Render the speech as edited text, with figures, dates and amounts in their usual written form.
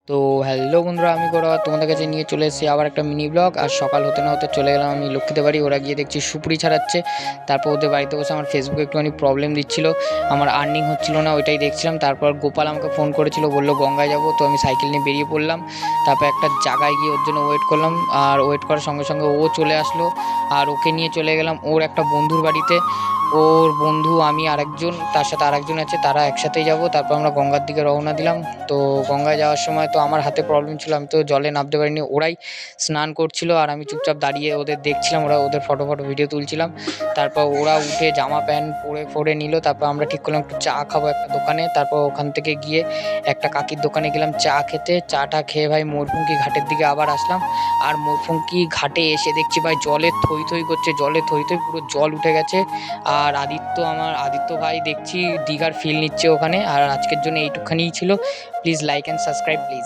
তো হ্যালো বন্ধুরা, আমি গৌরব তোমাদের কাছে নিয়ে চলে এসেছি আবার একটা মিনি ব্লগ। আর সকাল হতে না হতে চলে গেলাম আমি লক্ষ্মীদের বাড়ি। ওরা গিয়ে দেখছি সুপুরি ছাড়াচ্ছে। তারপর ওদের বাড়িতে বসে আমার ফেসবুকে একটুখানি প্রবলেম দিচ্ছিল, আমার আর্নিং হচ্ছিল না, ওইটাই দেখছিলাম। তারপর গোপাল আমাকে ফোন করেছিল, বললো গঙ্গায় যাবো, তো আমি সাইকেল নিয়ে বেরিয়ে পড়লাম। তারপর একটা জায়গায় গিয়ে ওর জন্য ওয়েট করলাম, আর ওয়েট করার সঙ্গে সঙ্গে ও চলে আসলো। আর ওকে নিয়ে চলে গেলাম ওর একটা বন্ধুর বাড়িতে। ওর বন্ধু, আমি আরেকজন, তার সাথে আরেকজন আছে, তারা একসাথেই যাব। তারপর আমরা গঙ্গার দিকে রওনা দিলাম। তো গঙ্গায় যাওয়ার সময় তো আমার হাতে প্রবলেম ছিল, আমি তো জলে নামতে পারিনি। ওরাই স্নান করছিল আর আমি চুপচাপ দাঁড়িয়ে ওদের দেখছিলাম, ওরা ওদের ফটো ভিডিও তুলছিলাম। তারপর ওরা উঠে জামা প্যান্ট পরে নিল। তারপর আমরা ঠিক করলাম একটু চা খাবো একটা দোকানে। তারপর ওখান থেকে গিয়ে একটা কাকির দোকানে গেলাম চা খেতে। চাটা খেয়ে ভাই মোরফুঙ্কি ঘাটের দিকে আবার আসলাম। আর মোরফুঙ্কি ঘাটে এসে দেখছি ভাই জলে থই থই করছে, জলে থই থই পুরো জল উঠে গেছে। আর আদিত্য ভাই দেখছি দীঘার ফিল নিচ্ছে ওখানে। আর আজকের জন্য এইটুখানিই ছিল। Please like and subscribe please.